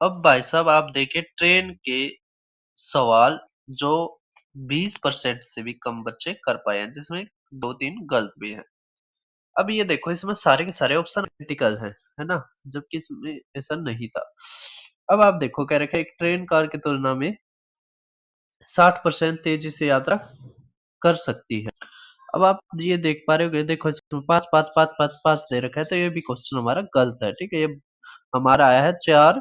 अब भाई साहब आप देखिए ट्रेन के सवाल जो 20% से भी कम बच्चे कर पाए हैं, जिसमें 2-3 गलत भी हैं। अब ये देखो इसमें सारे के सारे ऑप्शन क्रिटिकल हैं, है ना? जबकि इसमें ऐसा नहीं था। अब आप देखो कह रखा है एक ट्रेन कार की तुलना में 60% तेजी से यात्रा कर सकती है। अब आप ये देख पा रहे होगे, देखो इसमें 5 5 5 5 5 दे रखा है, तो ये भी क्वेश्चन हमारा गलत है। ठीक है, ये हमारा आया है 4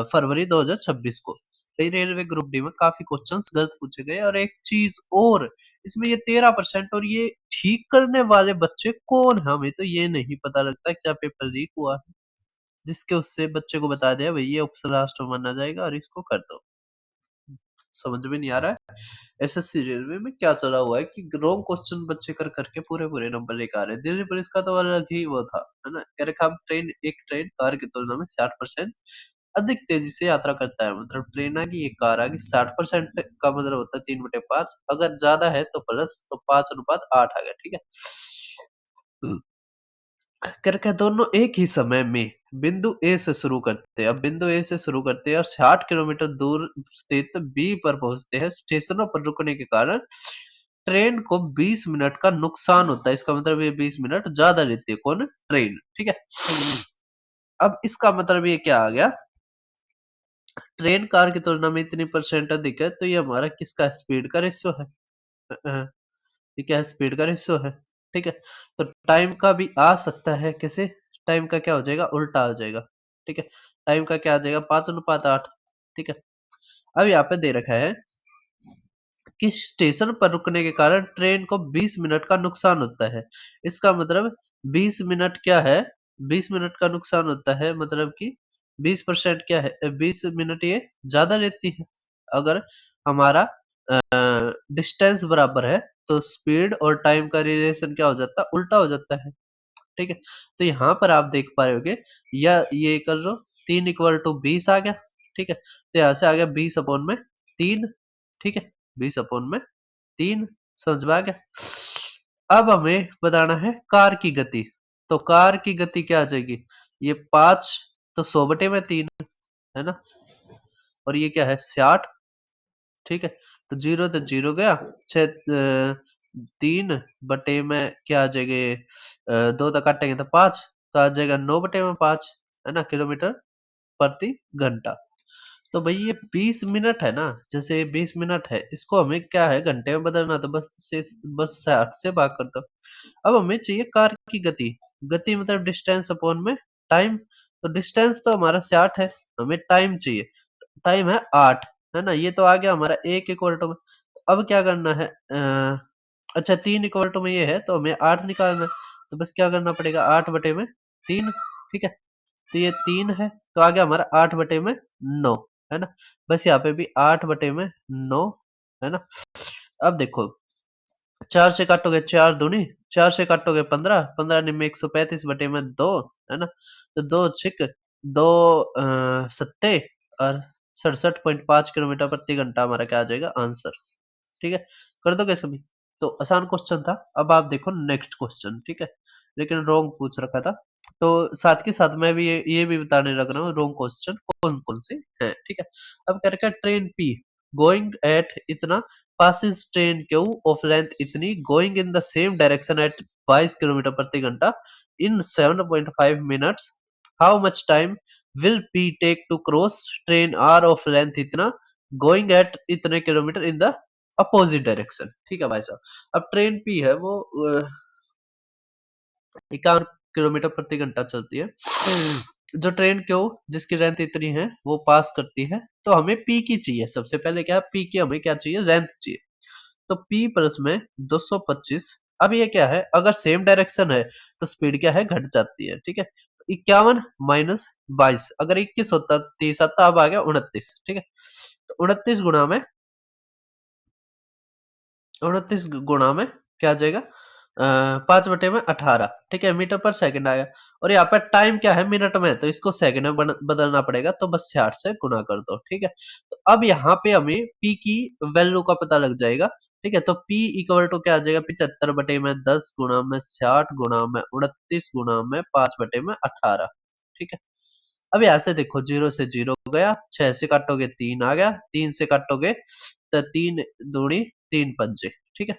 फरवरी 2026 को। कई रेलवे ग्रुप डी में काफी क्वेश्चंस गलत पूछे गए। और एक चीज और, इसमें ये 13% और ये ठीक करने वाले बच्चे कौन है, हमें तो ये नहीं पता लगता क्या पेपर लीक हुआ है जिसके उससे बच्चे को बता दिया भाई ये ऑप्शन लास्ट में माना जाएगा और इसको कर दो। समझ में नहीं आ रहा है एसएससी रेलवे में क्या चला हुआ है कि रॉन्ग क्वेश्चन बच्चे कर करके पूरे पूरे नंबर लेकर आ रहे हैं। दिल्ली पुलिस का तो अलग ही वो था, है ना? कह रखा अब एक ट्रेन कार की तुलना में 60% अधिक तेजी से यात्रा करता है। मतलब ट्रेन आ गई, एक कार आ गई, 60% का मतलब होता है 3/5। अगर ज्यादा है तो प्लस, तो 5:8 आ गया। ठीक है, करके दोनों एक ही समय में बिंदु ए से शुरू करते हैं। अब बिंदु ए से शुरू करते हैं और 60 किलोमीटर दूर स्थित बी पर पहुंचते हैं। स्टेशनों पर रुकने के कारण ट्रेन को 20 मिनट का नुकसान होता है। इसका मतलब ये 20 मिनट ज्यादा लेती है कौन? ट्रेन। ठीक है, अब इसका मतलब ये क्या आ गया, ट्रेन कार की तुलना में इतनी परसेंट अधिक है, तो ये हमारा किसका स्पीड का रेशियो है? ये क्या है? स्पीड का रेशियो है। ठीक है, तो टाइम का भी आ सकता है कैसे? टाइम का क्या हो जाएगा? उल्टा हो जाएगा। ठीक है, टाइम का क्या आ जाएगा? 5:8। ठीक है, अब यहाँ पे दे रखा है कि स्टेशन पर रुकने के कारण ट्रेन को 20 मिनट का नुकसान होता है। इसका मतलब 20 मिनट क्या है? 20 मिनट का नुकसान होता है, मतलब कि 20% क्या है? 20 मिनट ये ज्यादा लेती है। अगर हमारा डिस्टेंस बराबर है तो स्पीड और टाइम का रिलेशन क्या हो जाता है? उल्टा हो जाता है। ठीक है, तो यहाँ पर आप देख पा रहे होगे, या ये कर लो 3 = 20 आ गया। ठीक है, तो यहाँ से आ गया 20/3। ठीक है, 20/3 समझ में आ गया। अब हमें बताना है कार की गति। तो कार की गति क्या आ जाएगी? ये 5 तो 100/3 है ना, और ये क्या है? 60। ठीक है, तो 0 तो 0 गया, 3/में क्या आ जाएगा? ये 2 तो काटेंगे तो 5, तो आ जाएगा 9/5, है ना, किलोमीटर प्रति घंटा। तो भाई ये 20 मिनट है ना, जैसे ये 20 मिनट है, इसको हमें क्या है? घंटे में बदलना, तो बस 60 से भाग कर दो। अब हमें चाहिए कार की गति। गति मतलब डिस्टेंस अपॉन में टाइम। तो डिस्टेंस तो हमारा 60 है, हमें टाइम चाहिए। टाइम है 8, है ना? ये तो आ गया हमारा 1 में। अब क्या करना है? अच्छा 3 में ये है तो हमें 8 निकालना है। तो बस क्या करना पड़ेगा? 8/3। ठीक है, तो ये 3 है, तो आ गया हमारा 8/9, है ना? बस यहाँ पे भी 8/9, है ना? अब देखो 4 से काटोगे 4 दूनी, 4 से काटोगे 15, 15 निम्न 135/2, है ना? तो 2 और 67.5 किलोमीटर प्रति घंटा हमारा क्या आ जाएगा? आंसर। ठीक है, कर दोगे सभी? तो आसान क्वेश्चन था। अब आप देखो नेक्स्ट क्वेश्चन। ठीक है, लेकिन रॉन्ग पूछ रखा था, तो साथ के साथ मैं भी ये भी बताने लग रहा हूँ रॉन्ग क्वेश्चन कौन कौन से हैं। ठीक है, अब क्या रखा है? ट्रेन पी गोइंग एट इतना passes train Q of length इतनी going in the same direction at 22 kilometre प्रति घंटा in 7.5 minutes. How much time will P take to cross train R of length इतना गोइंग एट इतने kilometre in the opposite direction? ठीक है भाई साहब, अब ट्रेन पी है वो 51 किलोमीटर प्रति घंटा चलती है। जो ट्रेन क्यू जिसकी लेंथ इतनी है वो पास करती है, तो हमें पी की चाहिए। सबसे पहले क्या? पी की हमें क्या चाहिए? लेंथ चाहिए। तो P प्लस में 225। अब ये क्या है? अगर सेम डायरेक्शन है तो स्पीड क्या है? घट जाती है। ठीक है, तो 51 माइनस 22, अगर 21 होता तो 30 आता, अब आ गया 29। ठीक है, तो 29 गुणा में क्या आ जाएगा? 5/18। ठीक है, मीटर पर सेकंड आएगा। और यहाँ पर टाइम क्या है? मिनट में, तो इसको सेकंड में बदलना पड़ेगा, तो बस 60 से गुणा कर दो। ठीक है, तो अब यहाँ पे हमें P की वैल्यू का पता लग जाएगा। ठीक है, तो P इक्वल टू क्या आ जाएगा? 75/10 गुणा में 60 गुणा में 29 गुणा में 5/18। ठीक है, अब यहाँ से देखो 0 से 0 गया, 6 से काटोगे 3 आ गया, 3 से काटोगे तो 3 दूनी 3 पंजे, ठीक है।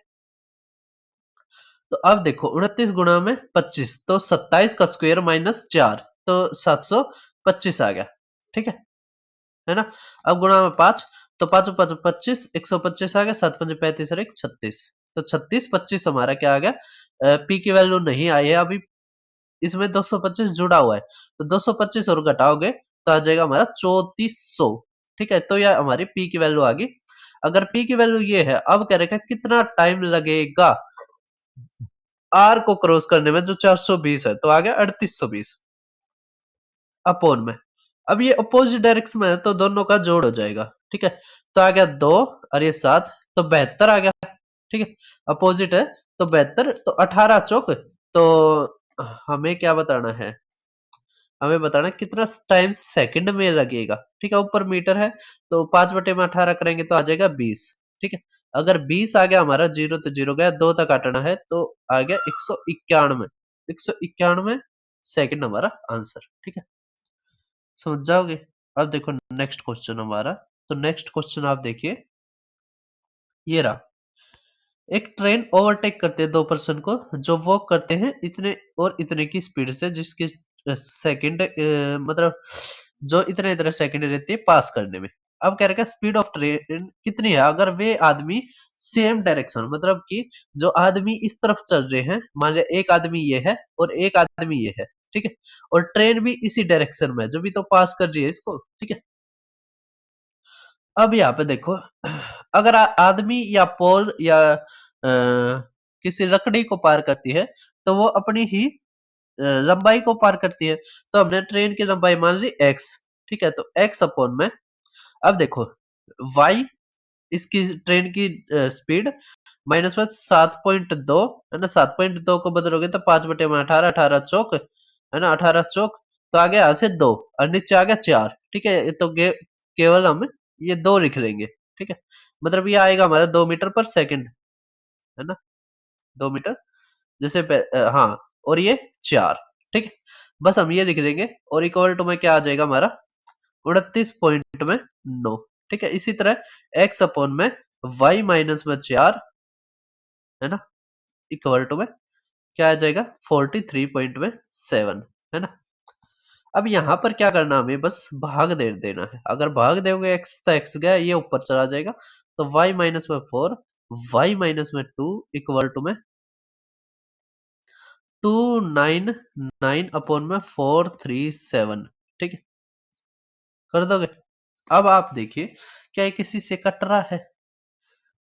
तो अब देखो 29 गुणा में 25 तो 27 का स्क्वायर माइनस 4 तो 725 आ गया, ठीक है ना। अब गुणा में 5 तो 5 5 25 125 आ गया, 7 5 35 और 1 36 तो 36 25 हमारा क्या आ गया। पी की वैल्यू नहीं आई है अभी, इसमें 225 जुड़ा हुआ है तो 225 और घटाओगे तो आ जाएगा हमारा 3400, ठीक है। तो यह हमारी पी की वैल्यू आ गई। अगर पी की वैल्यू ये है, अब कह रहे हैं कितना टाइम लगेगा आर को क्रॉस करने में, जो 420 है तो आ गया 3820 अपॉन में। अब ये अपोजिट डायरेक्शन में है तो दोनों का जोड़ हो जाएगा, ठीक है। तो आ गया 2 और ये 7 तो 72 आ गया, ठीक है। अपोजिट है तो 72 तो 18 चौक तो हमें क्या बताना है, हमें बताना है कितना टाइम सेकंड में लगेगा, ठीक है। ऊपर मीटर है तो 5 बटे में 18 करेंगे तो आ जाएगा 20, ठीक है। अगर 20 आ गया हमारा, जीरो तो जीरो गया, 2 तक काटना है तो आ गया 191, 191 सेकंड हमारा आंसर, ठीक है। समझ जाओगे। अब देखो नेक्स्ट क्वेश्चन हमारा, तो नेक्स्ट क्वेश्चन आप देखिए, ये रहा। एक ट्रेन ओवरटेक करते हैं दो पर्सन को जो वॉक करते हैं इतने और इतने की स्पीड से, जिसकी सेकंड मतलब जो इतने इतने सेकंड रहती है पास करने में। अब कह रहा है स्पीड ऑफ ट्रेन कितनी है अगर वे आदमी सेम डायरेक्शन, मतलब कि जो आदमी इस तरफ चल रहे हैं, मान लिया एक आदमी ये है और एक आदमी ये है, ठीक है। और ट्रेन भी इसी डायरेक्शन में है, जो भी तो पास कर रही है इसको, ठीक है। अब यहाँ पे देखो, अगर आदमी या पोल या किसी लकड़ी को पार करती है तो वो अपनी ही लंबाई को पार करती है। तो हमने ट्रेन की लंबाई मान ली x, ठीक है। तो x अपॉन में, अब देखो y इसकी ट्रेन की स्पीड माइनस में 7.2 है ना, 7.2 को बदलोगे तो 5 बटे में 18, 18 चौक है ना, 18 चौक तो आ गया यहाँ से 2 और नीचे आ गया 4, ठीक है। तो केवल हम ये 2 लिख लेंगे, ठीक है। मतलब ये आएगा हमारा 2 मीटर पर सेकंड, है ना, 2 मीटर जैसे हाँ, और ये 4, ठीक है। बस हम ये लिख देंगे और इक्वल टू में क्या आ जाएगा हमारा 29 में 9, ठीक है। इसी तरह x अपॉन में y माइनस में 4 है ना, इक्वल टू में क्या आ जाएगा 43 में 7, है ना। अब यहाँ पर क्या करना, हमें बस भाग दे देना है। अगर भाग दोगे x तो x गया, ये ऊपर चला जाएगा तो y माइनस में 4 y माइनस में 2 इक्वल टू में 299 अपॉन में 437, ठीक है, कर दोगे। अब आप देखिए क्या ये किसी से कट रहा है,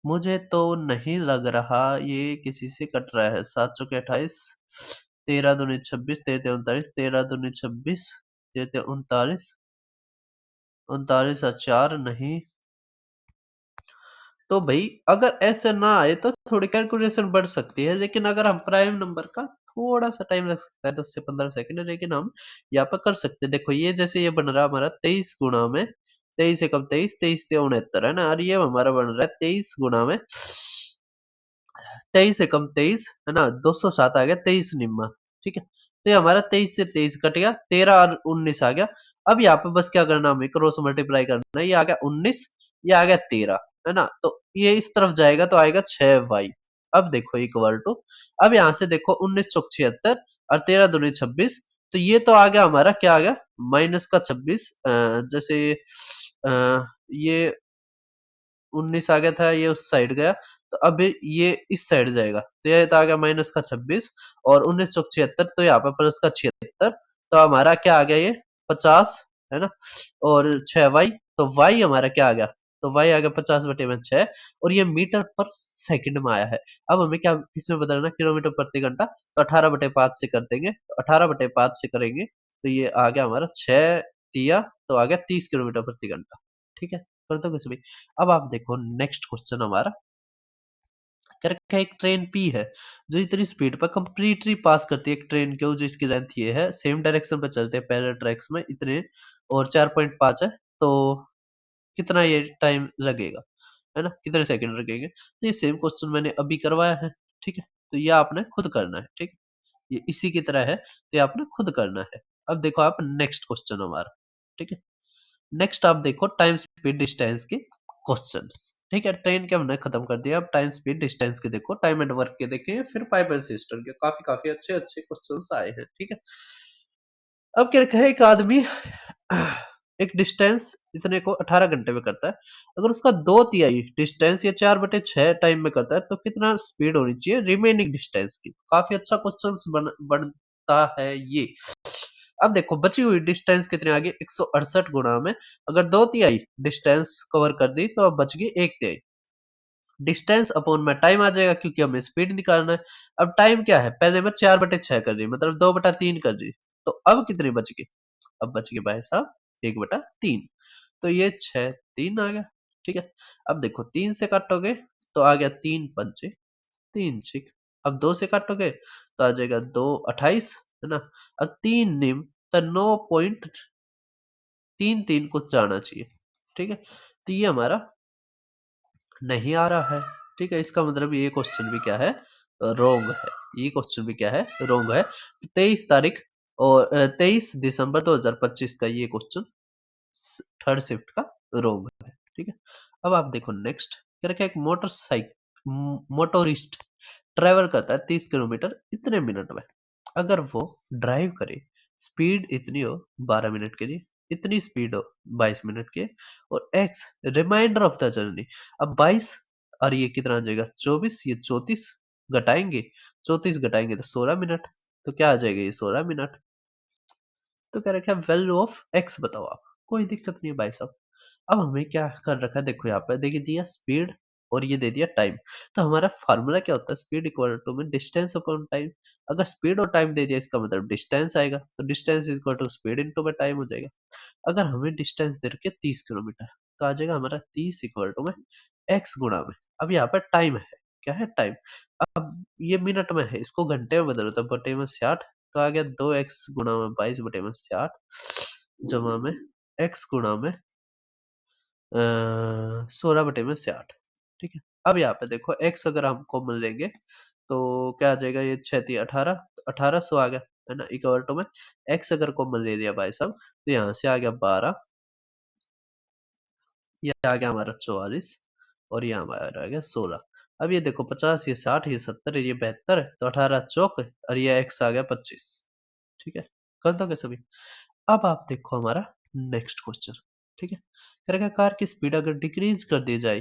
मुझे तो नहीं लग रहा ये किसी से कट रहा है। 7 चौके 28, 13 दूनी 26, 13 उनतालीस, 13 दूनी 26, 13 उनतालीस, 39 और 4 नहीं। तो भाई अगर ऐसे ना आए तो थोड़ी कैलकुलेशन बढ़ सकती है, लेकिन अगर हम प्राइम नंबर का थोड़ा सा टाइम लग सकता है 10 से 15 सेकंड, लेकिन हम यहाँ पर कर सकते हैं। देखो ये जैसे ये बन रहा हमारा 23 गुणा में 23 एकम 23, 23 69 है ना, और ये हमारा बन रहा है 23 गुणा में 23 एकम 23 है ना, 207 आ गया 23 निम्मा, ठीक है। तो ये हमारा 23 से 23 कट गया, 13 और 19 आ गया। अब यहाँ पे बस क्या करना, हमें क्रॉस मल्टीप्लाई करना है। ये आ गया 19, ये आ गया 13, है ना। तो ये इस तरफ जाएगा तो आएगा 6y। अब देखो इक्वल टू, अब यहाँ से देखो 19 चौक 76 और 13 दूनी 26, तो ये तो आ गया हमारा, क्या आ गया माइनस का 26, जैसे ये 19 आ गया था, ये उस साइड गया तो अब ये इस साइड जाएगा, तो ये तो आ गया माइनस का 26 और 19 चौक 76 तो यहाँ पे प्लस का 76, तो हमारा क्या आ गया ये 50, है ना। और 6y तो y हमारा क्या आ गया, तो y आ गया 50 बटे में 6 और ये मीटर पर सेकंड में आया है। अब हमें क्या इसमें बदलना, किलोमीटर प्रति घंटा, तो 18 बटे 5 से कर देंगे, तो 18 बटे 5 से करेंगे तो ये आ गया हमारा 6 तिया तो आ गया 30 किलोमीटर प्रति घंटा, ठीक है। कर दो किसी भी। अब आप देखो नेक्स्ट क्वेश्चन हमारा, करके एक ट्रेन पी है जो इतनी स्पीड पर कंप्लीटली पास करती है एक ट्रेन को, जो इसकी लेंथ ये है, सेम डायरेक्शन पर चलते हैं पैरेलल ट्रैक्स में इतने, और 4.5 है, तो कितना ये टाइम लगेगा, है ना, कितने सेकंड लगेंगे। तो ये सेम क्वेश्चन मैंने अभी करवाया है, ठीक है। तो ये आपने खुद करना है, ठीक है, ये इसी की तरह है तो ये आपने खुद करना है। अब देखो आप नेक्स्ट क्वेश्चन हमारा, ठीक है। नेक्स्ट आप देखो टाइम स्पीड डिस्टेंस के क्वेश्चंस। ठीक है, ट्रेन के हमने खत्म कर दिया। अब टाइम स्पीड डिस्टेंस के देखो, टाइम एंड वर्क के देखें, फिर पाइप एंड सिस्टम के काफी काफी अच्छे अच्छे क्वेश्चंस आए हैं। ठीक है, अब क्या रखा है, एक आदमी एक डिस्टेंस इतने को 18 घंटे में करता है। अगर उसका 2/3 डिस्टेंस या 4/6 टाइम में करता है तो कितना स्पीड होनी चाहिए रिमेनिंग डिस्टेंस की। काफी अच्छा क्वेश्चन बनता है ये। अब देखो बची हुई डिस्टेंस कितने आ गई, 168 गुणा में अगर 2/3 डिस्टेंस कवर कर दी तो अब बच गई 1/3। डिस्टेंस अपॉन में टाइम आ जाएगा क्योंकि हमें स्पीड निकालना है। अब टाइम क्या है, पहले मैं 4/6 कर रही मतलब 2/3 कर रही, तो अब कितनी बच गई, अब बच गई भाई साहब 1/3। तो ये 6 3 आ गया। ठीक है, अब देखो 3 से काटोगे तो आ गया 3 5 3 6। अब 2 से काटोगे तो आ जाएगा 2 28, है ना। अब 3 निम तो 9.33 कुछ जाना चाहिए। ठीक है, तो ये हमारा नहीं आ रहा है। ठीक है, इसका मतलब ये क्वेश्चन भी क्या है, रोंग है। ये क्वेश्चन भी क्या है, रोंग है। तो 23 तारीख और 23 दिसंबर 2025 का ये क्वेश्चन थर्ड शिफ्ट का रोंग है। ठीक है, अब आप देखो नेक्स्ट क्या रखा है, एक मोटोरिस्ट ट्रेवल करता है 30 किलोमीटर इतने मिनट में। अगर वो ड्राइव करे, स्पीड इतनी हो 12 मिनट के लिए, इतनी स्पीड हो 22 मिनट के, और ex reminder of the journey. अब 22 और ये कितना आ जाएगा 24, ये 34 घटाएंगे, 34 घटाएंगे तो 16 मिनट। तो क्या आ जाएगा ये 16 मिनट। तो क्या रखा है, वैल्यू ऑफ एक्स बताओ आप। कोई दिक्कत नहीं है भाई साहब। अब हमें क्या कर रखा है, देखो यहाँ पे देखिए दिया स्पीड और ये दे दिया टाइम। तो हमारा फार्मूला क्या होता है, स्पीड इक्वल टू में डिस्टेंस अपॉन टाइम। अगर स्पीड और टाइम दे दिया इसका मतलब डिस्टेंस आएगा, तो distance equal to speed into में टाइम हो जाएगा। अगर हमें डिस्टेंस दे रखे 30 किलोमीटर तो आ जाएगा हमारा 30 इक्वल टू में एक्स गुणा में, अब यहाँ पर टाइम है, क्या है टाइम। अब ये मिनट में है, इसको घंटे में बदलो तो बटे में 60। तो आ गया 2x गुणा में 22 बटे में 60 जमा में x गुणा में 16/60। ठीक है, अब यहाँ पे देखो x अगर हम कॉमन लेंगे तो क्या आ जाएगा, ये 6×3 = 18, तो 1800 आ गया, है ना। इक्वल टू में x अगर कॉमन ले लिया भाई साहब तो यहाँ से आ गया 12, ये आ गया हमारा 44 और ये हमारा आ गया 16। अब ये देखो 50, ये 60, ये 70, ये 72, तो 18 चौक और ये x आ गया 25। ठीक है, कर दोगे सभी। अब आप देखो हमारा नेक्स्ट क्वेश्चन। ठीक है, करेगा कार की स्पीड अगर डिक्रीज कर दी जाए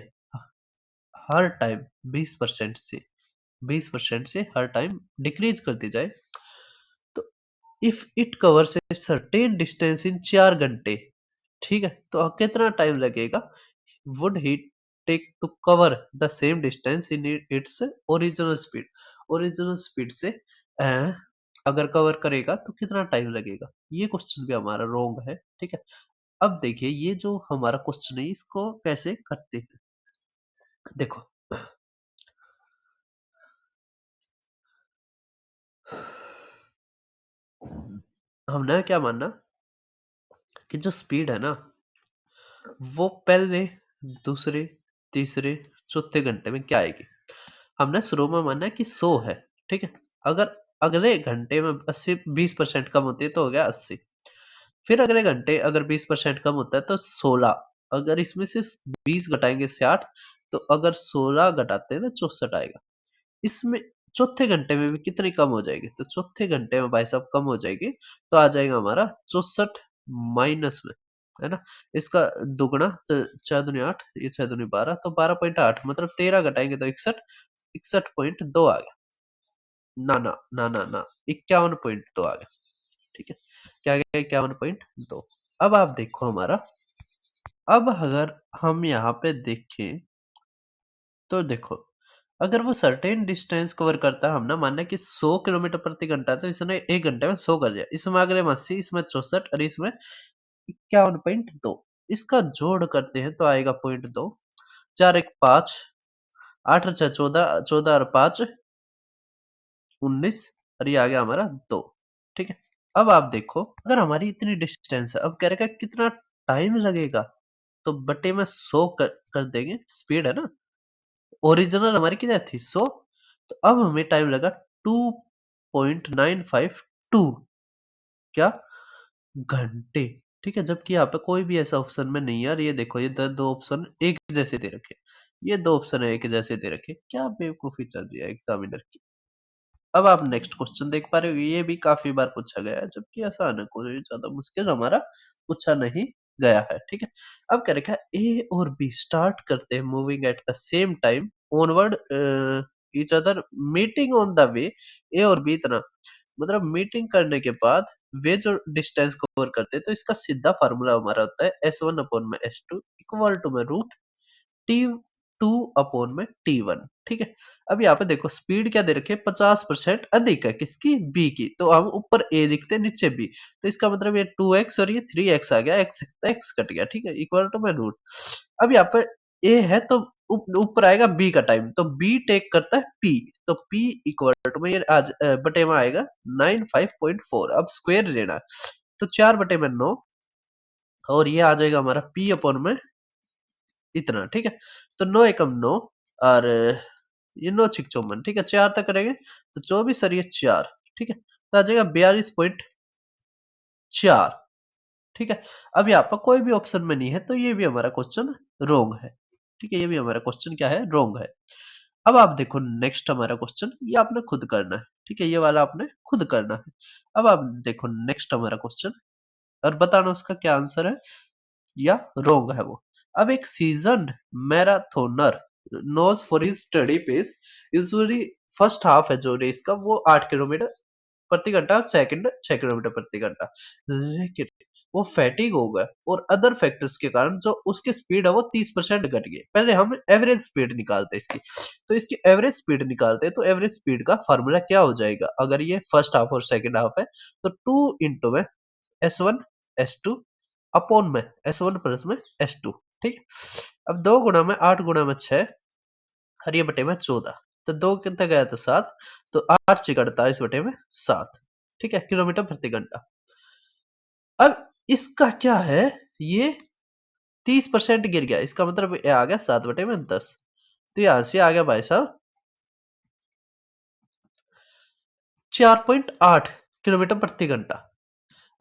हर टाइम 20% से हर टाइम डिक्रीज कर दी जाए, तो if it covers a certain distance in 4 घंटे, ठीक है, तो कितना टाइम लगेगा, would he take to cover the same distance in its original speed. Original speed से अ, अगर कवर करेगा तो कितना टाइम लगेगा। ये क्वेश्चन भी हमारा रॉन्ग है। ठीक है, अब देखिए ये जो हमारा क्वेश्चन है इसको कैसे करते हैं, देखो हमने क्या मानना कि जो स्पीड है ना वो पहले, दूसरे, तीसरे, चौथे घंटे में क्या आएगी। हमने शुरू में माना कि 100 है। ठीक है, अगर अगले घंटे में 80 20% कम होती है तो हो गया 80। फिर अगले घंटे अगर 20% कम होता है तो 16। अगर इसमें से 20 घटाएंगे 60, तो अगर 16 घटाते हैं ना 64 आएगा। इसमें चौथे घंटे में भी कितनी कम हो जाएगी, तो चौथे घंटे में भाई साहब कम हो जाएगी, तो आ जाएगा हमारा 64 माइनस में, है ना। इसका दुगना तो 4 दूनी 8, ये 6 दूनी 12, तो 12.8 मतलब 13 घटाएंगे तो 61, 61.2 आ गया। ना ना ना ना ना 51.2 आ गया। ठीक है, क्या आ गया 51.2। अब आप देखो हमारा, अब अगर हम यहाँ पे देखें तो देखो अगर वो सर्टेन डिस्टेंस कवर करता है, हम ना मानना कि 100 किलोमीटर प्रति घंटा, तो इसने 1 घंटे में 100 कर दिया। इसमें अगले में 80, इसमें 64 और इसमें 51.2। इसका जोड़ करते हैं तो आएगा 0.2, 4 1 5, 8 और 6 14, 14 और 5 19 और ये आ गया हमारा 2। ठीक है, अब आप देखो अगर हमारी इतनी डिस्टेंस है, अब कह रहे कितना टाइम लगेगा, तो बटे में 100 कर देंगे, स्पीड है ना, ओरिजिनल हमारी कितना थी 100, तो अब हमें टाइम लगा 2.952 क्या घंटे। ठीक है, जबकि यहाँ पे कोई भी ऐसा ऑप्शन में नहीं है। और ये देखो, ये दो ऑप्शन एक जैसे दे रखे, ये दो ऑप्शन एक जैसे दे रखे, क्या बेवकूफी चल रही है एग्जामिनर की। अब आप नेक्स्ट क्वेश्चन देख पा रहे हो, ये भी काफी बार पूछा गया है, जबकि आसान है, कोई ज्यादा मुश्किल हमारा पूछा नहीं गया है। ठीक है, अब क्या रखा है, ए और बी स्टार्ट करते हैं moving at the same time onward each other meeting on the way. A और बी इतना, मतलब मीटिंग करने के बाद वे जो डिस्टेंस कवर करते हैं, तो इसका सीधा फार्मूला हमारा होता है S1 अपॉन में S2 इक्वल टू में रूट T2 अपॉन में T1। ठीक है, अब यहाँ पे देखो स्पीड क्या दे रखी है, 50% अधिक है किसकी, बी की, तो हम ऊपर ए लिखते हैं नीचे बी, तो इसका मतलब ये 2x और ये 3x आ गया, x कट गया। ठीक है, इक्वल टू में रूट, अब यहाँ पे ए है तो ऊपर आएगा बी का टाइम, तो बी टेक करता है पी, तो पी इक्वल टू में ये आज बटे में आएगा 95.4। अब स्क्वायर लेना है, तो 4 बटे में 9, और ये आ जाएगा हमारा पी अपॉन में इतना। ठीक है, तो 9 एकम 9, और ये 9 छिक 54। ठीक है, 4 तक करेंगे तो 24 और ये 4। ठीक है, तो आ जाएगा 42.4। ठीक है, अब यहाँ पर कोई भी ऑप्शन में नहीं है, तो ये भी हमारा क्वेश्चन रोंग है। ठीक है, ये भी हमारा क्वेश्चन क्या है, रोंग है। अब आप देखो नेक्स्ट हमारा क्वेश्चन, ये आपने खुद करना है। ठीक है, ये वाला आपने खुद करना है। अब आप देखो नेक्स्ट हमारा क्वेश्चन, और बताना उसका क्या आंसर है या रोंग है वो। अब एक seasoned marathoner knows for his steady pace usually first half है जो रेस का, वो 8 किलोमीटर प्रति घंटा, सेकंड 6 किलोमीटर प्रति घंटा, लेकिन वो फैटिग हो गया और अदर फैक्टर्स के कारण जो उसकी स्पीड है वो 30% घट गई। पहले हम एवरेज स्पीड निकालते हैं इसकी, तो इसकी एवरेज स्पीड निकालते हैं, तो एवरेज स्पीड का फार्मूला क्या हो जाएगा, अगर ये फर्स्ट हाफ और सेकंड हाफ है, तो 2 इंटू में S1 S2 अपॉन में S1 प्लस में S2। ठीक है, अब 2 गुणा में 8 गुणा में 6 और ये बटे में 14, तो 2 कितने गया तो 7, तो 8 से 48 बटे में 7। ठीक है, किलोमीटर प्रति घंटा। अब इसका क्या है, ये 30% गिर गया, इसका मतलब ये आ गया 7 बटे में 10, तो यहां से आ गया भाई साहब 4.8 किलोमीटर प्रति घंटा।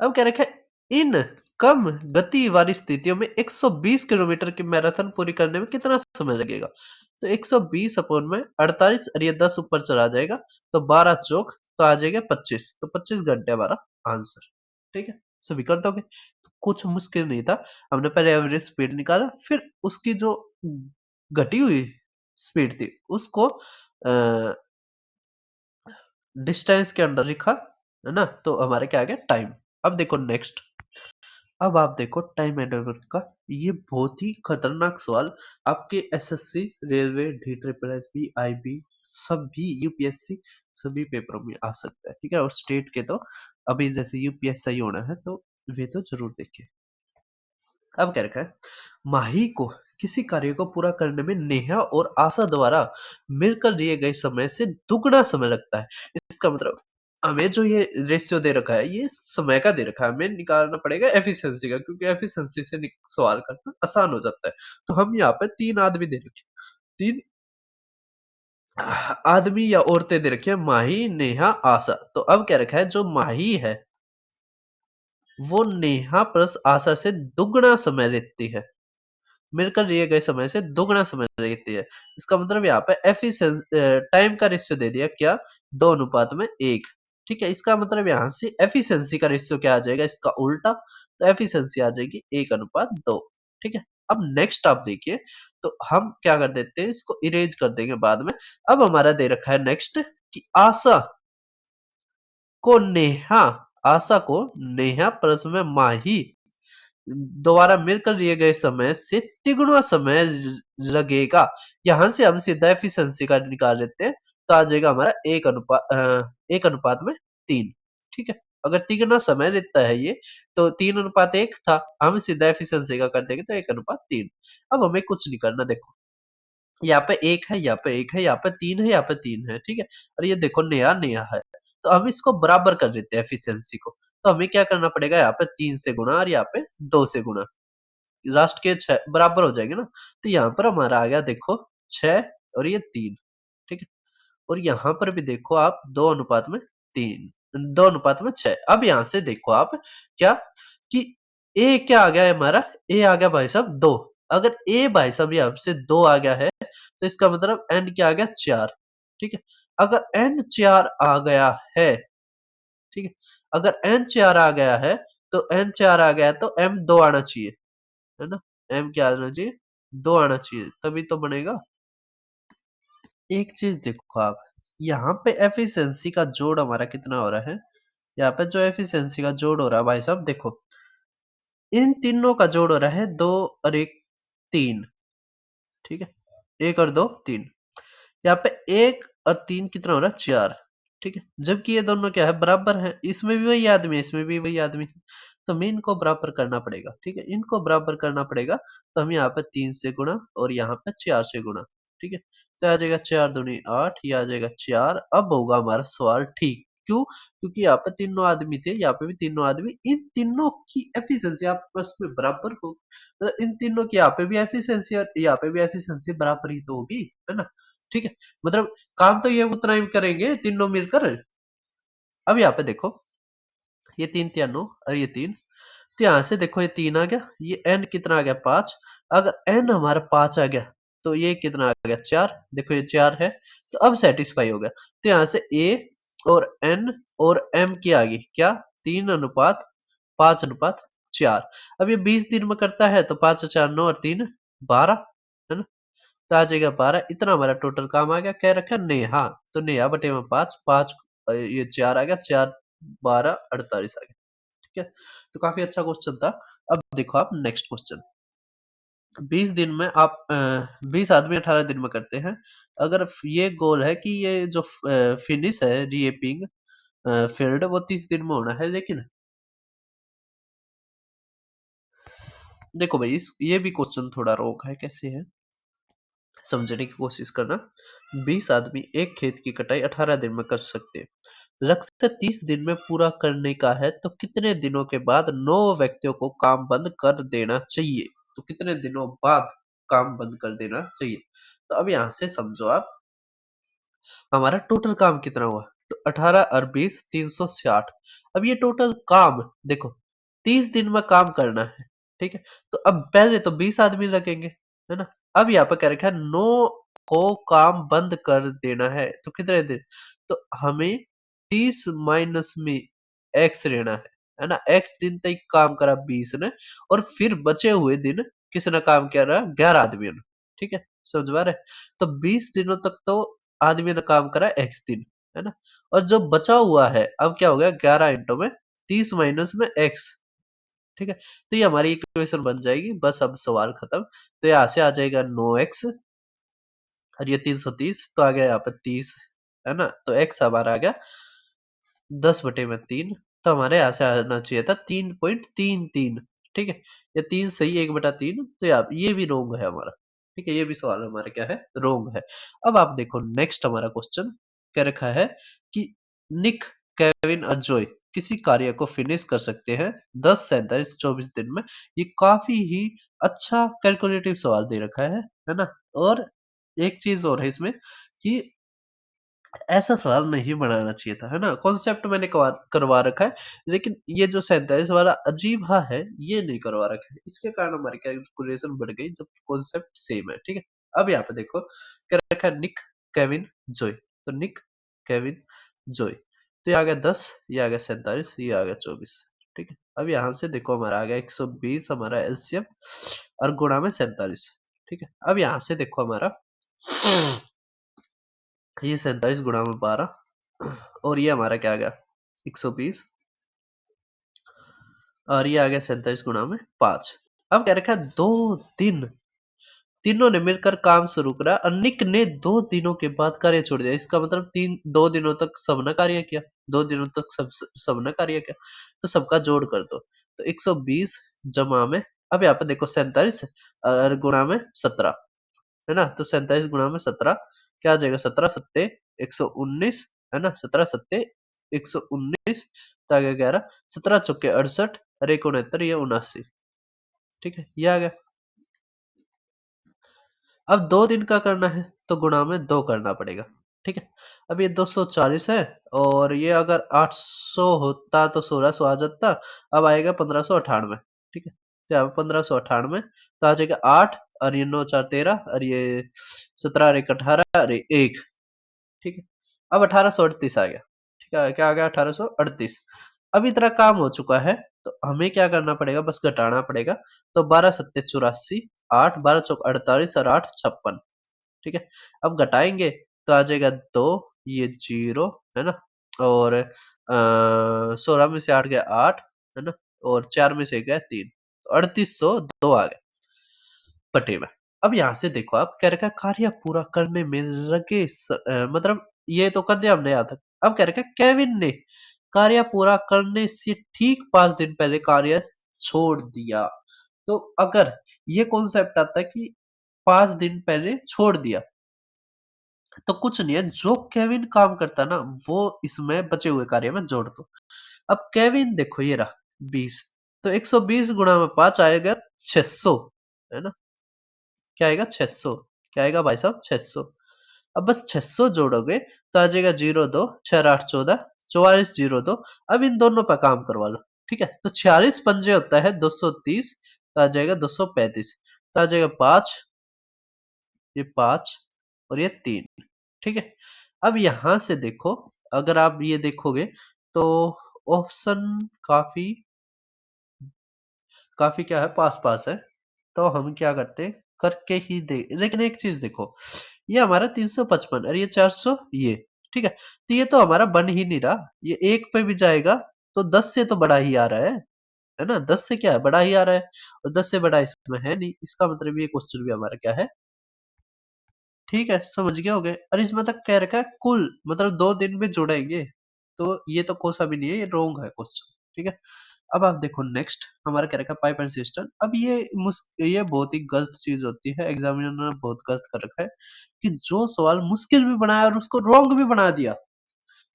अब क्या रखा है, इन कम गति वाली स्थितियों में 120 किलोमीटर की मैराथन पूरी करने में कितना समय लगेगा, तो 120 अपॉन में 48 और ये 10 ऊपर चला जाएगा, तो 12 चौक तो आ जाएगा 25, तो 25 घंटे हमारा आंसर। ठीक है, सभी कर दोगे, तो कुछ मुश्किल नहीं था। हमने पहले एवरेज स्पीड निकाला, फिर उसकी जो घटी हुई स्पीड थी उसको डिस्टेंस के अंडर लिखा, है ना, तो हमारे क्या आ गया टाइम। अब देखो नेक्स्ट, अब आप देखो टाइम मैनेजमेंट का, ये बहुत ही खतरनाक सवाल आपके SSC, railway, D triple S B, IB, सभी यूपीएससी, सभी पेपरों में आ सकता है। ठीक है, और स्टेट के तो अभी जैसे यूपीएससी होना है, तो वे तो जरूर देखिए। अब क्या रखा है, माही को किसी कार्य को पूरा करने में नेहा और आशा द्वारा मिलकर लिए गए समय से दुगना समय लगता है। इसका मतलब हमें जो ये रेशियो दे रखा है, ये समय का दे रखा है, हमें निकालना पड़ेगा एफिशिएंसी का, क्योंकि एफिशिएंसी से सवाल करना आसान हो जाता है। तो हम यहाँ पे 3 आदमी दे रखे, 3 आदमी या औरतें दे रखी है, माही, नेहा, आशा। तो अब क्या रखा है, जो माही है वो नेहा प्लस आशा से दुगना समय लेती है, मिलकर लिए गए समय से दुगना समय लेती है। इसका मतलब यहाँ पे एफिशिएंसी टाइम का रेशियो दे दिया क्या, 2 अनुपात में 1। ठीक है, इसका मतलब यहाँ से एफिशिएंसी का रेशियो क्या आ जाएगा, इसका उल्टा, तो एफिशिएंसी आ जाएगी 1 अनुपात 2। ठीक है, अब नेक्स्ट आप देखिए, तो हम क्या कर देते हैं, इसको इरेज कर देंगे बाद में। अब हमारा दे रखा है नेक्स्ट कि को नेहा आशा को नेहा प्लस में माही दोबारा मिलकर लिए गए समय से तिगुना समय लगेगा। यहां से हम सीधा एफिशिएंसी का निकाल लेते हैं, तो आ जाएगा हमारा 1 अनुपात में 3। ठीक है, अगर तिगुना समय लेता है ये, तो 3 अनुपात 1 था, हम सीधा एफिशिएंसी का कर देंगे तो 1 अनुपात 3। अब हमें कुछ नहीं करना, देखो यहाँ पे 1 है, यहाँ पे 1 है, यहाँ पे 3 है, यहाँ पे 3 है। ठीक है, और ये देखो नया नया है, तो हम इसको बराबर कर देते हैं एफिशिएंसी को। तो हमें क्या करना पड़ेगा, यहाँ पे 3 से गुणा और यहाँ पे 2 से गुणा, लास्ट के 6 बराबर हो जाएंगे ना। तो यहाँ पर हमारा आ गया देखो 6 और ये 3। ठीक है, और यहाँ पर भी देखो आप 2 अनुपात में 3, 2 अनुपात में 6। अब यहाँ से देखो आप क्या कि ए क्या आ गया है हमारा, ए आ गया भाई साहब 2। अगर ए भाई साहब यहाँ से 2 आ गया है तो इसका मतलब एन क्या आ गया 4। ठीक है, अगर एन 4 आ गया है, ठीक है, अगर एन 4 आ गया है तो एन 4 आ गया है तो एम 2 आना चाहिए, है ना। एम क्या आना चाहिए, 2 आना चाहिए, तभी तो बनेगा। एक चीज देखो आप, यहाँ पे एफिशिएंसी का जोड़ हमारा कितना हो रहा है, यहाँ पे जो एफिशिएंसी का जोड़ हो रहा है भाई साहब देखो, इन तीनों का जोड़ हो रहा है 2 और 1 3। ठीक है, 1 और 2 3। यहाँ पे 1 और 3 कितना हो रहा है 4। ठीक है, जबकि ये दोनों क्या है बराबर है, इसमें भी वही आदमी है, इसमें भी वही आदमी है, तो हमें इनको बराबर करना पड़ेगा। ठीक है, इनको बराबर करना पड़ेगा, तो हम यहाँ पे 3 से गुणा और यहाँ पे 4 से गुणा। ठीक है, तो आ जाएगा 4 दूनी 8, ये आ जाएगा 4। अब होगा हमारा सवाल ठीक, क्यों, क्योंकि यहाँ पे तीनों आदमी थे, यहाँ पे भी तीनों आदमी, इन तीनों की एफिशिएंसी आपस में बराबर हो, मतलब इन तीनों की यहाँ पे भी एफिशिएंसी और यहाँ पे भी एफिशिएंसी बराबर ही तो होगी, है ना। ठीक है, मतलब काम तो ये उतना ही करेंगे तीनों मिलकर। अब यहाँ पे देखो, ये 3 तिया 9 और ये 3, तो यहाँ से देखो ये 3 आ गया, ये n कितना आ गया 5। अगर n हमारा 5 आ गया तो ये कितना आ गया 4, देखो ये 4 है, तो अब सेटिस्फाई हो गया। तो यहाँ से a और n और m की आ गई क्या, 3 अनुपात 5 अनुपात 4। अब ये 20 दिन में करता है तो 5 और 4 9 और 3 12, है ना। तो आ जाएगा 12, इतना हमारा टोटल काम आ गया। क्या रखा नेहा, तो नेहा बटे में 5 5, ये 4 आ गया, 4 12 48 आ गया। ठीक है, तो काफी अच्छा क्वेश्चन था। अब देखो आप नेक्स्ट क्वेश्चन, 20 दिन में आप 20 आदमी 18 दिन में करते हैं। अगर ये गोल है कि ये जो फिनिश है रीएपिंग फील्ड वो 30 दिन में होना है, लेकिन देखो भाई ये भी क्वेश्चन थोड़ा रोक है, कैसे है समझने की कोशिश करना। 20 आदमी एक खेत की कटाई 18 दिन में कर सकते हैं, लक्ष्य 30 दिन में पूरा करने का है, तो कितने दिनों के बाद 9 व्यक्तियों को काम बंद कर देना चाहिए, तो कितने दिनों बाद काम बंद कर देना चाहिए। तो अब यहां से समझो आप, हमारा टोटल काम कितना हुआ, तो 18 और 20 360। अब ये टोटल काम देखो 30 दिन में काम करना है। ठीक है, तो अब पहले तो 20 आदमी लगेंगे, है ना। अब यहाँ पे क्या रखा है 9 को काम बंद कर देना है, तो कितने दिन, तो हमें 30 माइनस में एक्स लेना है ना। एक्स दिन तक काम करा 20 ने, और फिर बचे हुए दिन किसने काम किया रहा 11 आदमियों ने। ठीक है, समझ पा रहे, तो 20 दिनों तक तो आदमी ने काम करा एक्स दिन, है ना। और जो बचा हुआ है अब क्या हो गया 11 इंटू में 30 माइनस में एक्स। ठीक है, तो ये हमारी इक्वेशन बन जाएगी, बस अब सवाल खत्म। तो यहाँ से आ जाएगा 9x और ये 330, तो आ गया यहाँ पर 30, है ना। तो x हमारा आ गया 10/3, तो हमारे यहाँ से आना चाहिए था 3.33। ठीक है, ये 3 सही 1/3, तो ये भी रोंग है हमारा। ठीक है, ये भी सवाल हमारा क्या है रोंग है। अब आप देखो नेक्स्ट हमारा क्वेश्चन क्या रखा है कि निक केविन और जॉय किसी कार्य को फिनिश कर सकते हैं 10 37 24 दिन में। ये काफी ही अच्छा कैलकुलेटिव सवाल दे रखा है ना। और एक चीज और है इसमें कि ऐसा सवाल नहीं बनाना चाहिए था, है ना। कॉन्सेप्ट मैंने करवा रखा है, लेकिन ये जो 47 वाला अजीब हा है ये नहीं करवा रखा है, इसके कारण हमारी कैलकुलेशन बढ़ गई जब कॉन्सेप्ट सेम है। ठीक है, अब यहाँ पे देखो क्या रखा है निक केविन जॉय, तो निक केविन जॉय, तो ये आ गया 10, ये आ गया 47, ये आ गया 24। ठीक है, अब यहाँ से देखो हमारा आ गया 120 हमारा एलसीएम और गुणा में 47। ठीक है, अब यहाँ से देखो हमारा ये 47 गुणा में 12 और ये हमारा क्या आ गया 120 और ये आ गया 47 गुणा में 5। अब क्या रखा है 2 दिन, तीनों ने मिलकर काम शुरू करा और निक ने 2 दिनों के बाद कार्य छोड़ दिया। इसका मतलब 2 दिनों तक सबने कार्य किया, 2 दिनों तक सबने कार्य किया, तो सबका जोड़ कर दो। तो 120 जमा में, अब यहाँ पे देखो 47 और गुणा में 17, है ना। तो 47 गुणा में 17 क्या आ जाएगा 17 सत्ते 119, है ना। 17 सत्ते 119, तो आ गया 11, 17 चौके 68 और 1 69 ये 79। ठीक है, ये आ गया। अब 2 दिन का करना है तो गुणा में 2 करना पड़ेगा। ठीक है, अब ये 240 है और ये अगर 800 होता तो 1600 आ जाता, अब आएगा 1598। ठीक है, तो यहाँ 1598, तो आ जाएगा 8, और ये 9 4 13, और ये 17 और 1 18, और ये 1। ठीक है, अब 1838 आ गया। ठीक है, क्या आ गया? 1838। अब इतना काम हो चुका है, तो हमें क्या करना पड़ेगा? बस घटाना पड़ेगा। तो 12 7 84, 8 12 चौक 48, और 8 56। ठीक है, अब घटाएंगे तो आ जाएगा 2, ये 0 है ना, और 16 में से 8 गया 8 है ना, और 4 में से गया 3, तो 3802 आ गया पटे में। अब यहाँ से देखो, आप कह रखा है कार्य पूरा करने में लगे मतलब ये तो कर दिया हमने यहाँ तक। अब कह रखा है केविन ने कार्य पूरा करने से ठीक 5 दिन पहले कार्य छोड़ दिया। तो अगर ये कॉन्सेप्ट आता है कि 5 दिन पहले छोड़ दिया, तो कुछ नहीं है, जो केविन काम करता है ना वो इसमें बचे हुए कार्य में जोड़ दो। अब केविन देखो, ये रहा 20, तो 120 गुणा में 5 आएगा 600, है ना, क्या आएगा? 600। क्या आएगा भाई साहब? 600। अब बस 600 जोड़ोगे तो आ जाएगा 02 6 8 14 4402। अब इन दोनों पर काम करवा लो। ठीक है, तो 46 पंजे होता है 230, तो आ जाएगा 235, तो आ जाएगा 5, ये 5, और ये 3। ठीक है, अब यहां से देखो, अगर आप ये देखोगे तो ऑप्शन काफी काफी क्या है, पास पास है। तो हम क्या करते हैं, करके ही दे। लेकिन एक चीज देखो, ये हमारा 355 और ये 400, ये ठीक है, तो ये तो हमारा बन ही नहीं रहा। ये एक पे भी जाएगा तो 10 से तो बड़ा ही आ रहा है ना, 10 से क्या है, बड़ा ही आ रहा है, और 10 से बड़ा इसमें है नहीं। इसका मतलब ये क्वेश्चन भी हमारा क्या है, ठीक है, समझ गए होगे। और इसमें तक कह रखा है कुल, मतलब 2 दिन में जुड़ेंगे, तो ये तो कोसा भी नहीं है, ये रोंग है क्वेश्चन। ठीक है, अब आप देखो नेक्स्ट हमारा क्या रखा है, पाइप एंड सिस्टम। अब ये बहुत ही गलत चीज होती है, एग्जामिनर ने बहुत गलत कर रखा है कि जो सवाल मुश्किल भी बनाया और उसको रॉन्ग भी बना दिया।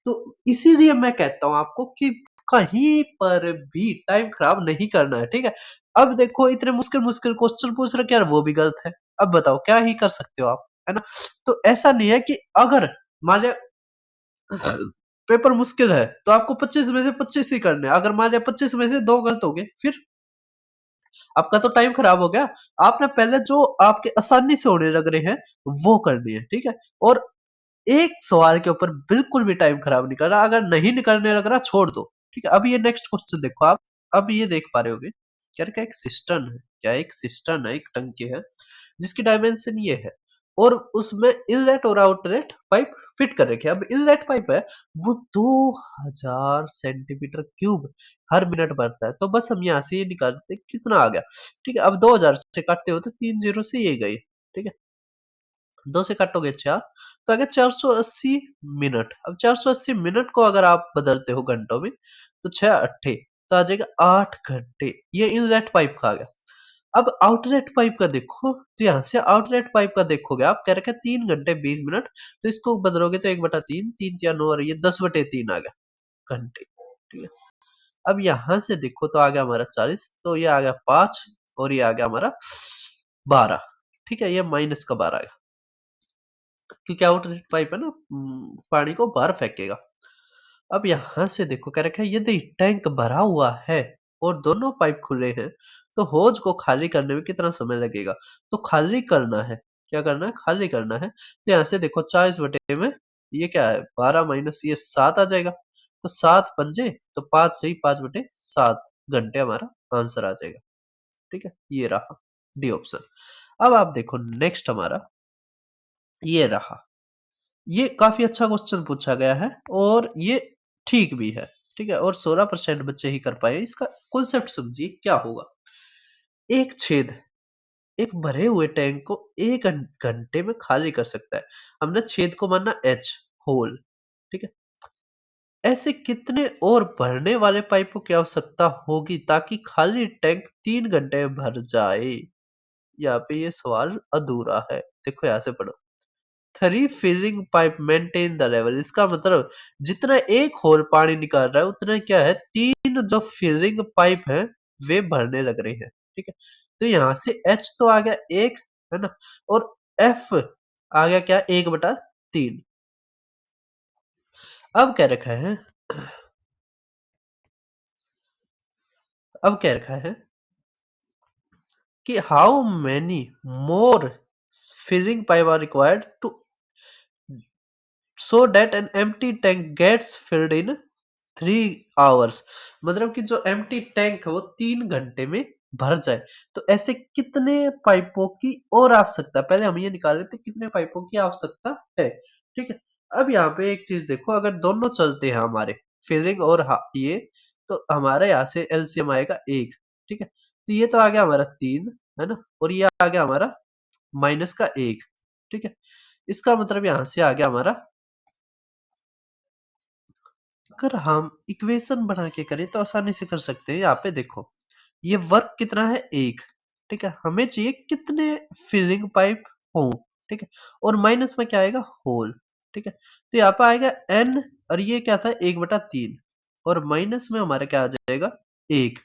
तो इसीलिए मैं कहता हूं आपको कि कहीं पर भी टाइम खराब नहीं करना है। ठीक है, अब देखो इतने मुश्किल मुश्किल क्वेश्चन पूछ रखे यार, वो भी गलत है। अब बताओ क्या ही कर सकते हो आप, है ना। तो ऐसा नहीं है कि अगर मान लिया पेपर मुश्किल है तो आपको 25 में से 25 ही करने हैं। अगर मान लिया 25 में से 2 गलत हो गए, फिर आपका तो टाइम खराब हो गया। आपने पहले जो आपके आसानी से होने लग रहे हैं वो करनी है। ठीक है, और एक सवाल के ऊपर बिल्कुल भी टाइम खराब नहीं करना। अगर नहीं निकलने लग रहा छोड़ दो। ठीक है, अब ये नेक्स्ट क्वेश्चन देखो आप। अब ये देख पा रहे होगे, क्या क्या एक सिस्टम है, क्या एक सिस्टम है, एक टंकी है जिसकी डायमेंशन ये है, और उसमें इनलेट और आउटलेट पाइप फिट कर रखे हैं। अब इनलेट पाइप है वो 2000 सेंटीमीटर क्यूब हर मिनट भरता है। तो बस हम यहाँ से ये निकाल देते हैं कितना आ गया। ठीक है, अब 2000 से काटते हो तो 3 जीरो से ये गई। ठीक है, 2 से काटोगे 4, तो आ गया 480 मिनट। अब 480 मिनट को अगर आप बदलते हो घंटों में, तो 6 अट्ठे, तो आ जाएगा 8 घंटे। ये इनलेट पाइप का आ गया। अब आउटलेट पाइप का देखो, तो यहाँ से आउटलेट पाइप का देखोगे आप, कह रखे 3 घंटे 20 मिनट, तो इसको बदलोगे तो 1/3, 3 3 9, और ये 10/3 आ गया घंटे। ठीक है, अब यहाँ से देखो तो आ गया हमारा 40, तो ये आ गया 5, और ये आ गया हमारा 12। ठीक है, ये माइनस का 12 आएगा, क्योंकि आउटलेट पाइप है ना, पानी को बाहर फेंकेगा। अब यहाँ से देखो, कह रखा है यदि टैंक भरा हुआ है और दोनों पाइप खुले हैं, तो होज को खाली करने में कितना समय लगेगा। तो खाली करना है, क्या करना है, खाली करना है। तो यहाँ से देखो 40 में ये क्या है, 12 माइनस ये 7 आ जाएगा, तो 7 पंजे, तो 5 से ही 5/7 घंटे हमारा आंसर आ जाएगा। ठीक है, ये रहा डी ऑप्शन। अब आप देखो नेक्स्ट हमारा ये रहा। ये काफी अच्छा क्वेश्चन पूछा गया है, और ये ठीक भी है। ठीक है, और 16% बच्चे ही कर पाए। इसका कॉन्सेप्ट समझिए क्या होगा। एक छेद एक भरे हुए टैंक को 1 घंटे में खाली कर सकता है। हमने छेद को माना एच, होल। ठीक है, ऐसे कितने और भरने वाले पाइपों की आवश्यकता होगी ताकि खाली टैंक 3 घंटे में भर जाए। यहाँ पे ये सवाल अधूरा है। देखो यहाँ से पढ़ो, 3 filling pipe maintain the level. इसका मतलब जितना एक होल पानी निकाल रहा है उतना क्या है, 3 जो फिलिंग पाइप है वे भरने लग रहे हैं। ठीक है, तो यहाँ से एच तो आ गया 1, है ना, और एफ आ गया क्या, 1/3। अब क्या रखा है, अब क्या रखा है, कि how many more filling pipe are required to so that an empty tank gets filled in 3 hours. मतलब कि जो एम्प्टी टैंक है वो 3 घंटे में भर जाए। तो ऐसे कितने पाइपों की और आवश्यकता, पहले हम ये निकाल रहे थे कितने पाइपों की आवश्यकता है। ठीक है, अब यहाँ पे एक चीज देखो, अगर दोनों चलते हैं हमारे फिलिंग और ये, तो हमारे यहाँ से एलसीएम आएगा 1। ठीक है, तो ये तो आ गया हमारा 3, है ना, और ये आ गया हमारा माइनस का 1। ठीक है, इसका मतलब यहाँ से आ गया हमारा, अगर हम इक्वेशन बना के करें तो आसानी से कर सकते हैं। यहाँ पे देखो, ये वर्क कितना है 1। ठीक है, हमें चाहिए कितने फिलिंग पाइप हो। ठीक है, और माइनस में क्या आएगा, होल। ठीक है, तो यहाँ पे आएगा n, और ये क्या था 1/3, और माइनस में हमारा क्या आ जाएगा 1,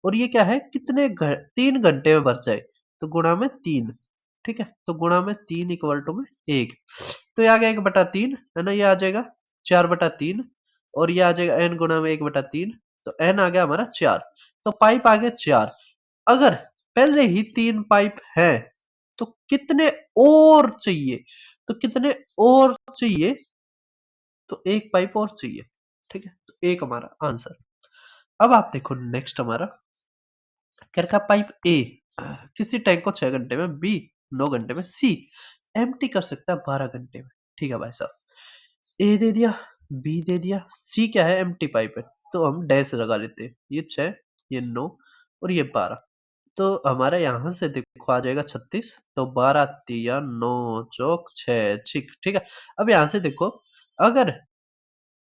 और ये क्या है कितने 3 घंटे में भर जाए, तो गुणा में 3। ठीक है, तो गुणा में 3 इक्वल टू में 1, तो ये आ गया 1/3, है ना, ये आ जाएगा 4/3, और ये आ जाएगा n गुणा में 1/3, तो n आ गया हमारा 4। तो पाइप आ गए 4। अगर पहले ही 3 पाइप हैं तो कितने और चाहिए, तो कितने और चाहिए, तो एक पाइप और चाहिए। ठीक है, तो एक हमारा आंसर। अब आप देखो नेक्स्ट हमारा क्या रखा, पाइप ए किसी टैंक को 6 घंटे में, बी 9 घंटे में, सी एम्प्टी कर सकता है 12 घंटे में। ठीक है भाई साहब, ए दे दिया, बी दे दिया, सी क्या है एम्प्टी पाइप है, तो हम डैश लगा लेते हैं, ये 6, ये 9, और ये 12। तो हमारे यहाँ से देखो आ जाएगा 36, तो 12 तिया 9 चौक 6 छिक। ठीक है, अब यहाँ से देखो, अगर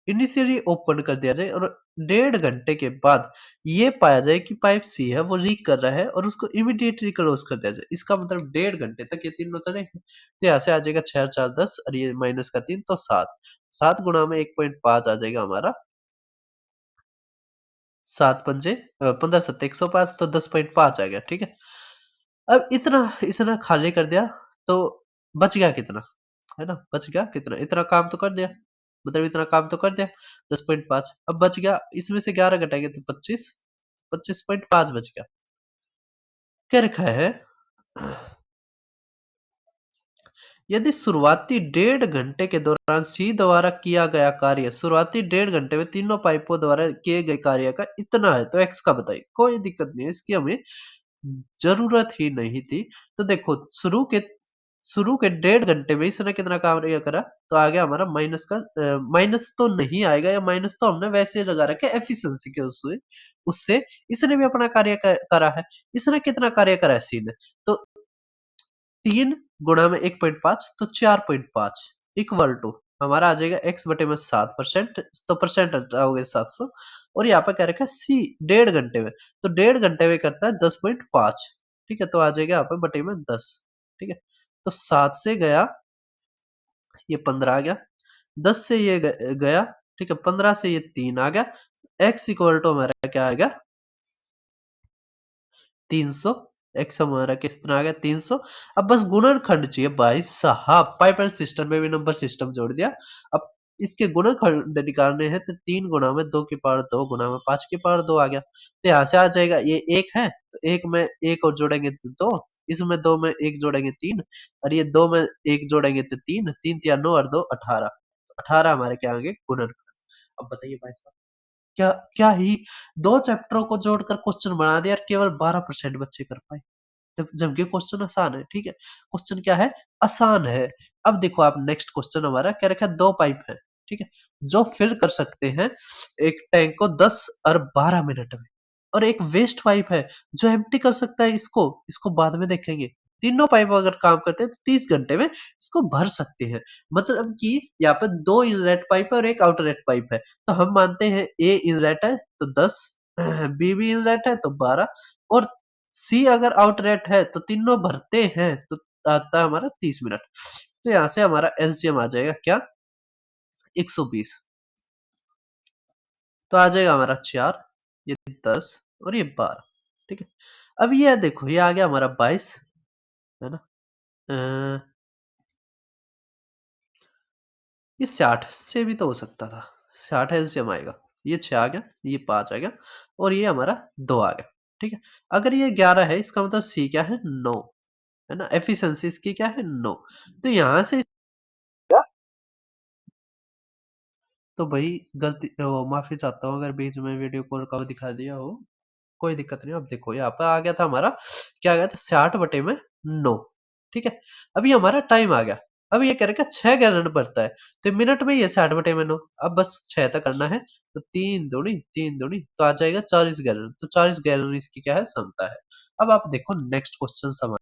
इनिशियली ओपन कर दिया जाए और 1.5 घंटे के बाद ये पाया जाए कि पाइप सी है वो लीक कर रहा है, और उसको इमीडिएटली क्लोज कर दिया जाए, इसका मतलब 1.5 घंटे तक ये तीनों तरह, तो यहाँ से आ जाएगा 6 4 10, और ये माइनस का 3, तो 7। 7 गुणा में 1.5 आ जाएगा हमारा, 7 पंजे 15 7 105, तो 10.5 आ गया। ठीक है, अब इतना इसने खाली कर दिया, तो बच गया कितना, है ना, बच गया कितना, इतना काम तो कर दिया, मतलब इतना काम तो कर दिया 10.5। अब बच गया, इसमें से 11 घटाएंगे तो 25, 25.5 बच गया। क्या रखा है, यदि शुरुआती 1.5 घंटे के दौरान सी द्वारा किया गया कार्य शुरुआती 1.5 घंटे में तीनों पाइपों द्वारा किए गए कार्य का इतना है, तो एक्स का बताइए। कोई दिक्कत नहीं है, इसकी हमें जरूरत ही नहीं थी। तो देखो शुरू के 1.5 घंटे में इसने कितना काम करा, तो आ गया हमारा माइनस का, माइनस तो नहीं आएगा, या माइनस तो हमने वैसे लगा रखा है एफिशिएंसी के उससे उससे इसने भी अपना कार्य करा है। इसने कितना कार्य करा है सी ने, तो 3 गुणा में 1.5, तो 4.5 इक्वल टू हमारा आ जाएगा x बटे में 7%, तो परसेंट हटाओगे 700, और यहाँ पे क्या रखा है सी 1.5 घंटे में, तो 1.5 घंटे में करता है 10.5। ठीक है, तो आ जाएगा यहाँ पे बटे में 10। ठीक है, तो 7 से गया ये 15 आ गया, 10 से ये गया, ठीक है, 15 से ये 3 आ गया, x इक्वल टू हमारा क्या आ गया 300। एक्स हमारा किस तरह आ गया 300। अब बस गुणनखंड चाहिए भाई साहब, पाइप एंड सिस्टम में भी नंबर सिस्टम जोड़ दिया। अब इसके गुणनखंड निकालने हैं, तो 3 गुणा में 2 की पावर 2 गुणा में 5 की पावर 2 आ गया, तो यहाँ से आ जाएगा ये 1 है, तो 1 में 1 और जोड़ेंगे तो 2, इसमें 2 में 1 जोड़ेंगे 3, और ये 2 में 1 जोड़ेंगे तो 3, 3 तिया 9 और 2 18, 18 हमारे क्या आएंगे गुणनखंड। अब बताइए भाई साहब, क्या क्या ही 2 चैप्टरों को जोड़कर क्वेश्चन बना दिया और केवल 12% बच्चे कर पाए, जबकि क्वेश्चन आसान है। ठीक है, क्वेश्चन क्या है, आसान है। अब देखो आप नेक्स्ट क्वेश्चन हमारा क्या रखा है, 2 पाइप है, ठीक है, जो फिल कर सकते हैं एक टैंक को 10 और 12 मिनट में, और एक वेस्ट पाइप है जो एम्प्टी कर सकता है इसको इसको बाद में देखेंगे। तीनों पाइप अगर काम करते हैं तो 30 घंटे में इसको भर सकते हैं। मतलब कि यहाँ पे 2 इनलेट पाइप है और एक आउटलेट पाइप है, तो हम मानते हैं ए इनलेट है तो 10, बी भी इनलेट है तो 12, और सी अगर आउटलेट है तो तीनों भरते हैं तो आता है हमारा 30 मिनट। तो यहाँ से हमारा एलसीएम आ जाएगा क्या 120, तो आ जाएगा हमारा 4, ये 10 और ये 12। ठीक है, अब ये देखो ये आ गया हमारा 22, है ना, अ, ये 60 से भी तो हो सकता था, 60 एलसीएम आएगा, ये 6 आ गया, ये 5 आ गया, और ये हमारा 2 आ गया। ठीक है। अगर ये 11 है इसका मतलब सी क्या है 9, है ना, एफिशिएंसी इसकी क्या है 9। तो यहाँ से तो भाई गलती माफी चाहता हूँ अगर बीच में वीडियो कॉल का दिखा दिया हो, कोई दिक्कत नहीं। अब देखो यहाँ पर आ गया था हमारा, क्या आ गया था 60/9, ठीक है। अभी हमारा टाइम आ गया, अब ये कह रहा है 6 गैलन भरता है, तो मिनट में ये 60/9, अब बस 6 तक करना है, तो 3 दूनी तो आ जाएगा 40 गैलन, तो 40 गैलन इसकी क्या है क्षमता है। अब आप देखो नेक्स्ट क्वेश्चन समझ।